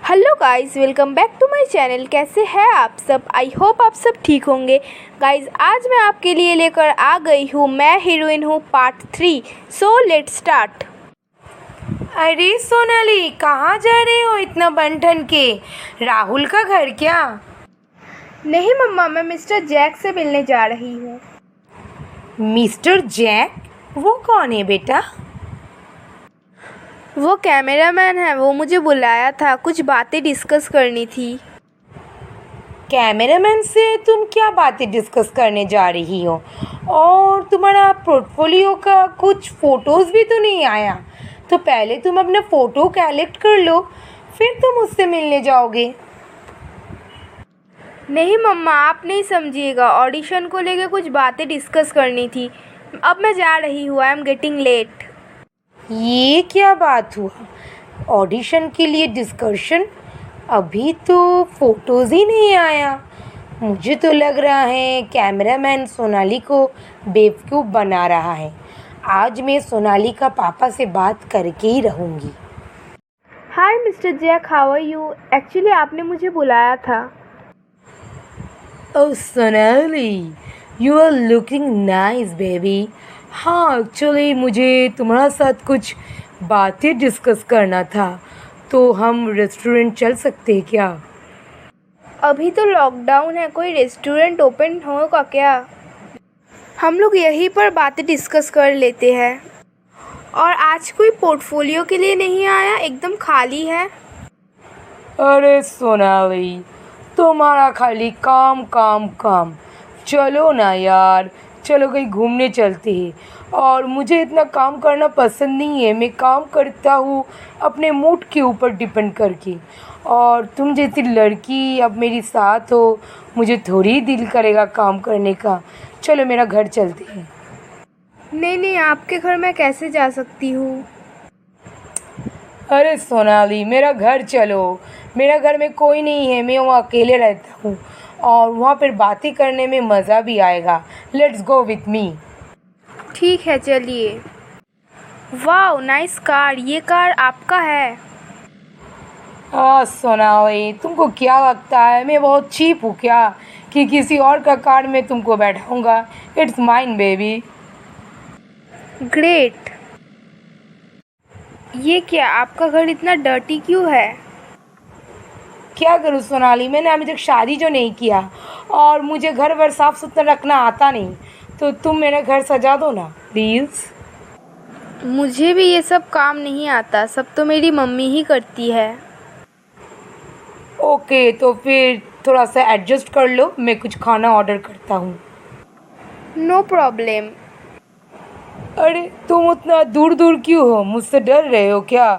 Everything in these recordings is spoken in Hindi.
Hello guys, welcome back to my channel. कैसे हैं आप सब? आई होप आप सब ठीक होंगे। गाइस, आज मैं आपके लिए लेकर आ गई हूँ मैं हीरोइन हूँ पार्ट 3। So let's start. अरे सोनाली, कहाँ जा रहे हो इतना बन ठन के? राहुल का घर क्या? नहीं मम्मा, मैं मिस्टर जैक से मिलने जा रही हूँ। Mister Jack? वो कौन है बेटा? वो कैमरामैन है, वो मुझे बुलाया था, कुछ बातें डिस्कस करनी थी। कैमरामैन से तुम क्या बातें डिस्कस करने जा रही हो? और तुम्हारा पोर्टफोलियो का कुछ फ़ोटोज़ भी तो नहीं आया। तो पहले तुम अपना फ़ोटो कलेक्ट कर लो, फिर तुम उससे मिलने जाओगे। नहीं मम्मा, आप नहीं समझिएगा, ऑडिशन को लेके कुछ बातें डिस्कस करनी थी। अब मैं जा रही हूँ, आई एम गेटिंग लेट। ये क्या बात हुआ? ऑडिशन के लिए डिस्कशन? अभी तो फोटोज़ ही नहीं आया। मुझे तो लग रहा है कैमरामैन सोनाली को बेवकूफ़ बना रहा है। आज मैं सोनाली का पापा से बात करके ही रहूँगी। Hi mister Jack, how are you? Actually आपने मुझे बुलाया था। Oh Sonali, you are looking nice baby. हाँ, एक्चुअली मुझे तुम्हारे साथ कुछ बातें डिस्कस करना था। तो हम रेस्टोरेंट चल सकते हैं क्या? अभी तो लॉकडाउन है, कोई रेस्टोरेंट ओपन होगा क्या? हम लोग यहीं पर बातें डिस्कस कर लेते हैं। और आज कोई पोर्टफोलियो के लिए नहीं आया, एकदम खाली है। अरे सोनाली, तुम्हारा खाली काम काम काम। चलो ना यार, चलो कहीं घूमने चलते हैं। और मुझे इतना काम करना पसंद नहीं है। मैं काम करता हूँ अपने मूड के ऊपर डिपेंड करके। और तुम जैसी लड़की अब मेरी साथ हो, मुझे थोड़ी ही दिल करेगा काम करने का। चलो मेरा घर चलते हैं। नहीं नहीं, आपके घर मैं कैसे जा सकती हूँ? अरे सोनाली, मेरा घर चलो। मेरा घर में कोई नहीं है, मैं वहाँ अकेले रहता हूँ। और वहाँ पर बातें करने में मज़ा भी आएगा। Let's go with me. ठीक है, चलिए। वाह, नाइस कार। ये कार आपका है? हाँ सोनाली, तुमको क्या लगता है मैं बहुत चीप हूँ क्या कि किसी और का कार में तुमको बैठाऊँगा? It's mine baby. ग्रेट। ये क्या, आपका घर इतना डर्टी क्यों है? क्या करूँ सोनाली, मैंने अभी तक शादी जो नहीं किया और मुझे घर वर साफ़ सुथरा रखना आता नहीं। तो तुम मेरा घर सजा दो ना प्लीज़। मुझे भी ये सब काम नहीं आता, सब तो मेरी मम्मी ही करती है। ओके, तो फिर थोड़ा सा एडजस्ट कर लो, मैं कुछ खाना ऑर्डर करता हूँ। No problem. अरे तुम उतना दूर दूर क्यों हो? मुझसे डर रहे हो क्या?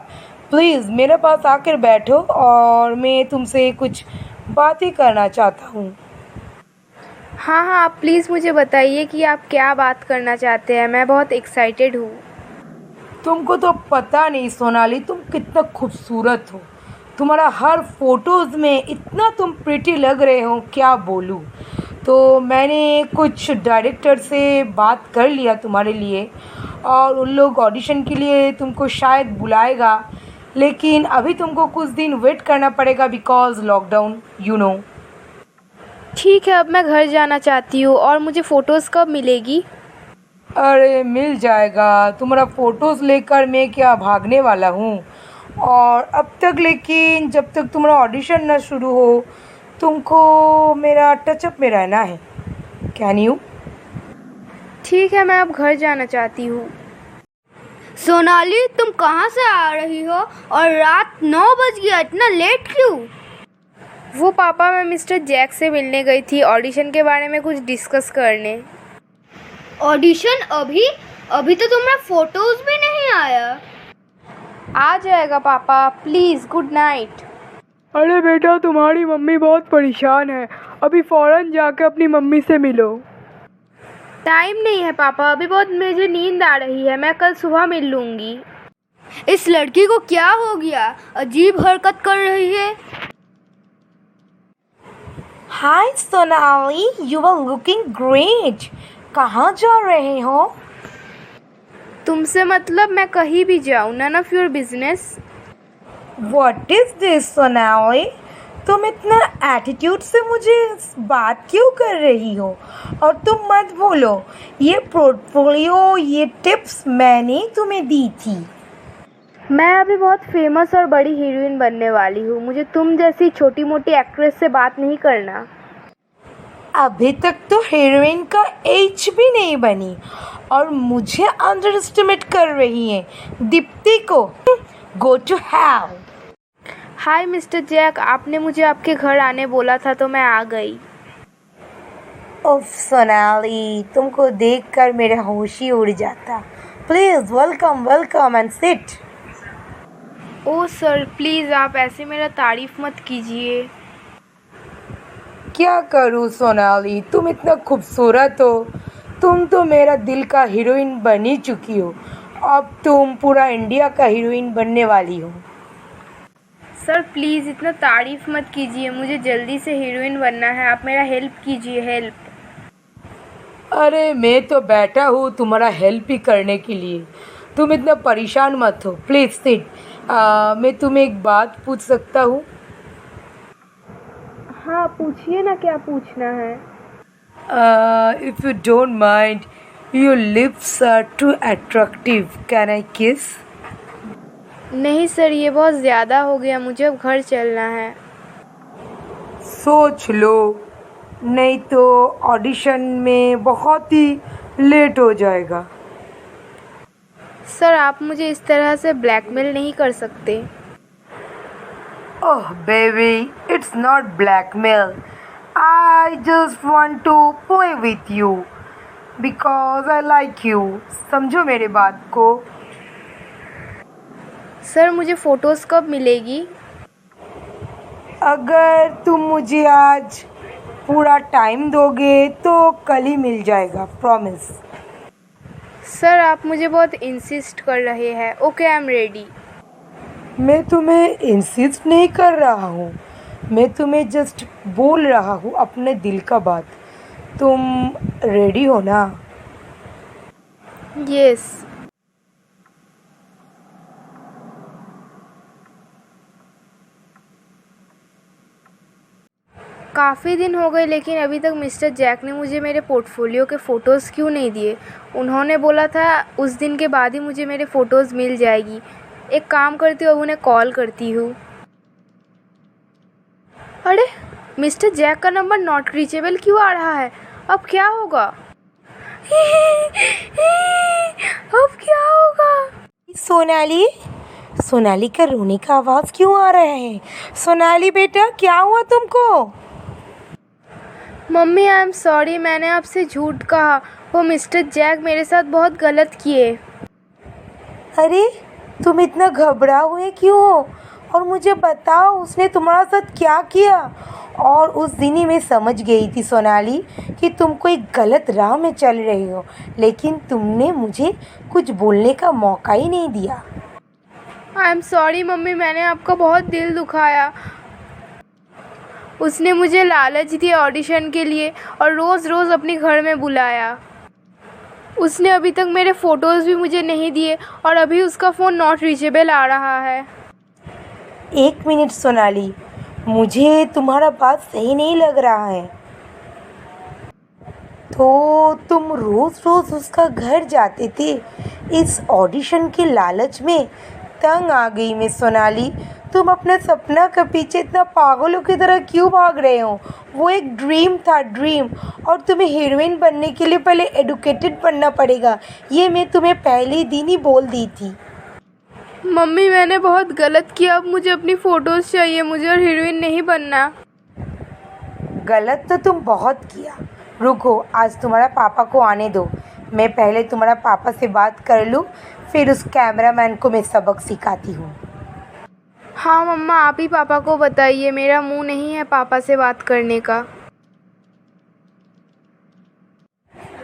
प्लीज़ मेरे पास आकर बैठो और मैं तुमसे कुछ बातें करना चाहता हूँ। हाँ हाँ, आप प्लीज़ मुझे बताइए कि आप क्या बात करना चाहते हैं, मैं बहुत एक्साइटेड हूँ। तुमको तो पता नहीं सोनाली, तुम कितना खूबसूरत हो। तुम्हारा हर फोटोज़ में इतना तुम प्रिटी लग रहे हो, क्या बोलूँ। तो मैंने कुछ डायरेक्टर से बात कर लिया तुम्हारे लिए और उन लोग ऑडिशन के लिए तुमको शायद बुलाएगा। लेकिन अभी तुमको कुछ दिन वेट करना पड़ेगा बिकॉज़ लॉकडाउन, यू नो। ठीक है, अब मैं घर जाना चाहती हूँ। और मुझे फ़ोटोज़ कब मिलेगी? अरे मिल जाएगा, तुम्हारा फ़ोटोज़ लेकर मैं क्या भागने वाला हूँ? और अब तक, लेकिन जब तक तुम्हारा ऑडिशन ना शुरू हो, तुमको मेरा टचअप में रहना है। Can you? ठीक है, मैं अब घर जाना चाहती हूँ। सोनाली, तुम कहाँ से आ रही हो? और रात 9 बज गया, इतना लेट क्यों? वो पापा, मैं मिस्टर जैक से मिलने गई थी ऑडिशन के बारे में कुछ डिस्कस करने। ऑडिशन अभी? अभी तो तुम्हारा फोटोज भी नहीं आया। आ जाएगा पापा, प्लीज़, गुड नाइट। अरे बेटा, तुम्हारी मम्मी बहुत परेशान है। अभी फ़ौरन जाके अपनी मम्मी से मिलो। टाइम नहीं है पापा, अभी बहुत मुझे नींद आ रही है, मैं कल सुबह मिल लूँगी। इस लड़की को क्या हो गया, अजीब हरकत कर रही है। Hi Sonali, you are looking great. कहाँ जा रहे हो? तुमसे मतलब मैं कहीं भी जाऊँ, none of your business. What is this Sonali? तुम इतना एटीट्यूड से मुझे बात क्यों कर रही हो? और तुम मत भूलो, ये पोर्टफोलियो, ये टिप्स मैंने तुम्हें दी थी। मैं अभी बहुत फेमस और बड़ी हीरोइन बनने वाली हूँ, मुझे तुम जैसी छोटी मोटी एक्ट्रेस से बात नहीं करना। अभी तक तो हीरोइन का एज भी नहीं बनी और मुझे अंडर एस्टिमेट कर रही है दीप्ति को। Go to hell. Hi mister Jack, आपने मुझे आपके घर आने बोला था तो मैं आ गई। उफ सोनाली, तुमको देखकर मेरा होश ही उड़ जाता। Please welcome welcome and sit. Oh sir, please आप ऐसे मेरा तारीफ मत कीजिए। क्या करूँ सोनाली, तुम इतना खूबसूरत हो। तुम तो मेरा दिल का हीरोइन बन ही चुकी हो। अब तुम पूरा इंडिया का हीरोइन बनने वाली हो। सर प्लीज़ इतना तारीफ मत कीजिए, मुझे जल्दी से हीरोइन बनना है, आप मेरा हेल्प कीजिए, हेल्प। अरे मैं तो बैठा हूँ तुम्हारा हेल्प ही करने के लिए। तुम इतना परेशान मत हो, प्लीज़ सिट। मैं तुम्हें एक बात पूछ सकता हूँ? हाँ पूछिए ना, क्या पूछना है? If you don't mind, your lips are too attractive, can I kiss? नहीं सर, ये बहुत ज़्यादा हो गया, मुझे अब घर चलना है। सोच लो, नहीं तो ऑडिशन में बहुत ही लेट हो जाएगा। सर आप मुझे इस तरह से ब्लैकमेल नहीं कर सकते। Oh baby, it's not blackmail. I just want to play with you because I like you. समझो मेरे बात को। सर मुझे फ़ोटोज़ कब मिलेगी? अगर तुम मुझे आज पूरा टाइम दोगे तो कल ही मिल जाएगा, प्रॉमिस। सर आप मुझे बहुत इंसिस्ट कर रहे हैं। Okay I am ready. मैं तुम्हें इंसिस्ट नहीं कर रहा हूँ, मैं तुम्हें जस्ट बोल रहा हूँ अपने दिल का बात। तुम रेडी हो ना? यस। काफ़ी दिन हो गए लेकिन अभी तक मिस्टर जैक ने मुझे मेरे पोर्टफोलियो के फ़ोटोज़ क्यों नहीं दिए? उन्होंने बोला था उस दिन के बाद ही मुझे मेरे फ़ोटोज़ मिल जाएगी। एक काम करती हूँ, अब उन्हें कॉल करती हूँ। अरे मिस्टर जैक का नंबर नॉट रीचेबल क्यों आ रहा है? अब क्या होगा? अब क्या होगा? सोनाली, सोनाली का रोने का आवाज़ क्यों आ रहा है? सोनाली बेटा, क्या हुआ तुमको? मम्मी आई एम सॉरी, मैंने आपसे झूठ कहा। वो मिस्टर जैक मेरे साथ बहुत गलत किए। अरे तुम इतना घबरा हुए क्यों हो? और मुझे बताओ उसने तुम्हारा साथ क्या किया? और उस दिन ही मैं समझ गई थी सोनाली कि तुम कोई गलत राह में चल रही हो, लेकिन तुमने मुझे कुछ बोलने का मौका ही नहीं दिया। आई एम सॉरी मम्मी, मैंने आपका बहुत दिल दुखाया। उसने मुझे लालच दिया ऑडिशन के लिए और रोज़ रोज़ अपने घर में बुलाया। उसने अभी तक मेरे फ़ोटोज़ भी मुझे नहीं दिए और अभी उसका फ़ोन नॉट रीचेबल आ रहा है। एक मिनट सोनाली, मुझे तुम्हारा बात सही नहीं लग रहा है। तो तुम रोज़ रोज़ उसका घर जाते थे इस ऑडिशन के लालच में? तंग आ गई मैं सोनाली, तुम अपने सपना के पीछे इतना पागलों की तरह क्यों भाग रहे हो? वो एक ड्रीम था, ड्रीम। और तुम्हें हीरोइन बनने के लिए पहले एडुकेटेड बनना पड़ेगा, ये मैं तुम्हें पहले दिन ही बोल दी थी। मम्मी मैंने बहुत गलत किया, अब मुझे अपनी फ़ोटोज़ चाहिए, मुझे और हीरोइन नहीं बनना। गलत तो तुम बहुत किया। रुको, आज तुम्हारा पापा को आने दो, मैं पहले तुम्हारा पापा से बात कर लूँ, फिर उस कैमरामैन को मैं सबक सिखाती हूँ। हाँ मम्मा, आप ही पापा को बताइए, मेरा मुंह नहीं है पापा से बात करने का।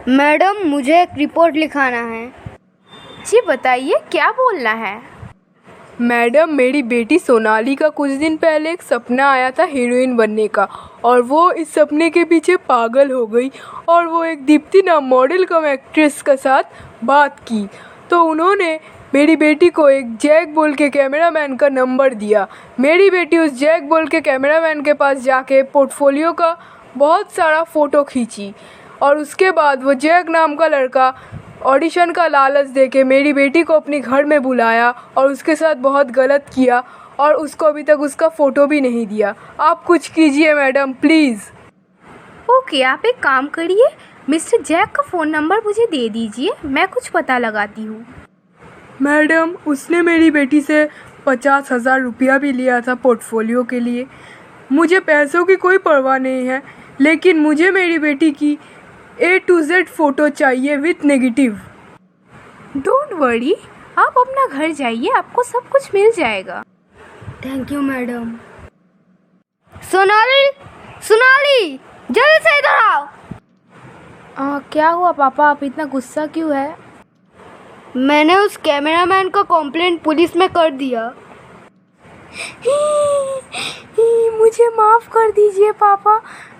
मैडम मुझे एक रिपोर्ट लिखाना है। जी बताइए, क्या बोलना है? मैडम मेरी बेटी सोनाली का कुछ दिन पहले एक सपना आया था हीरोइन बनने का, और वो इस सपने के पीछे पागल हो गई और वो एक दीप्ति नाम मॉडल कम एक्ट्रेस के साथ बात की, तो उन्होंने मेरी बेटी को एक जैक बोल के कैमरामैन का नंबर दिया। मेरी बेटी उस जैक बोल के कैमरामैन के पास जाके पोर्टफोलियो का बहुत सारा फ़ोटो खींची और उसके बाद वो जैक नाम का लड़का ऑडिशन का लालच देके मेरी बेटी को अपने घर में बुलाया और उसके साथ बहुत गलत किया और उसको अभी तक उसका फ़ोटो भी नहीं दिया। आप कुछ कीजिए मैडम प्लीज़। ओके, आप एक काम करिए, मिस्टर जैक का फ़ोन नंबर मुझे दे दीजिए, मैं कुछ पता लगाती हूँ। मैडम, उसने मेरी बेटी से 50,000 रुपया भी लिया था पोर्टफोलियो के लिए। मुझे पैसों की कोई परवाह नहीं है, लेकिन मुझे मेरी बेटी की A to Z फ़ोटो चाहिए विथ नेगेटिव। डोंट वरी, आप अपना घर जाइए, आपको सब कुछ मिल जाएगा। Thank you madam. Sonali, Sonali, जल्दी से इधर आओ। क्या हुआ पापा, आप इतना गुस्सा क्यों है? मैंने उस कैमरामैन का कंप्लेंट पुलिस में कर दिया। मुझे माफ़ कर दीजिए पापा,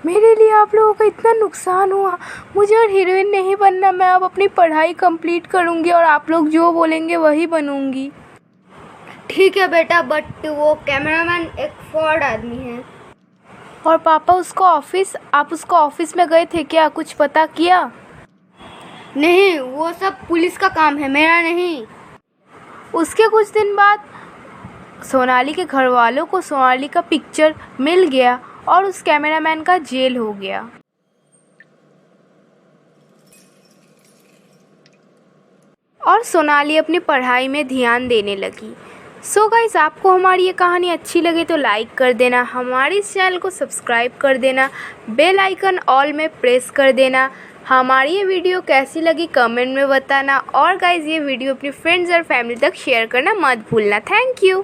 मेरे लिए आप लोगों का इतना नुकसान हुआ। मुझे और हीरोइन नहीं बनना, मैं अब अपनी पढ़ाई कंप्लीट करूँगी और आप लोग जो बोलेंगे वही बनूँगी। ठीक है बेटा, बट वो कैमरामैन एक फ्रॉड आदमी है। और पापा आप उसको ऑफिस में गए थे क्या, कुछ पता किया? नहीं, वो सब पुलिस का काम है, मेरा नहीं। उसके कुछ दिन बाद सोनाली के घर वालों को सोनाली का पिक्चर मिल गया और उस कैमरामैन का जेल हो गया। और सोनाली अपनी पढ़ाई में ध्यान देने लगी। सो गाइस, आपको हमारी ये कहानी अच्छी लगे तो लाइक कर देना, हमारे इस चैनल को सब्सक्राइब कर देना, बेल आइकन ऑल में प्रेस कर देना। हमारी ये वीडियो कैसी लगी कमेंट में बताना और गाइस ये वीडियो अपनी फ्रेंड्स और फैमिली तक शेयर करना मत भूलना। Thank you.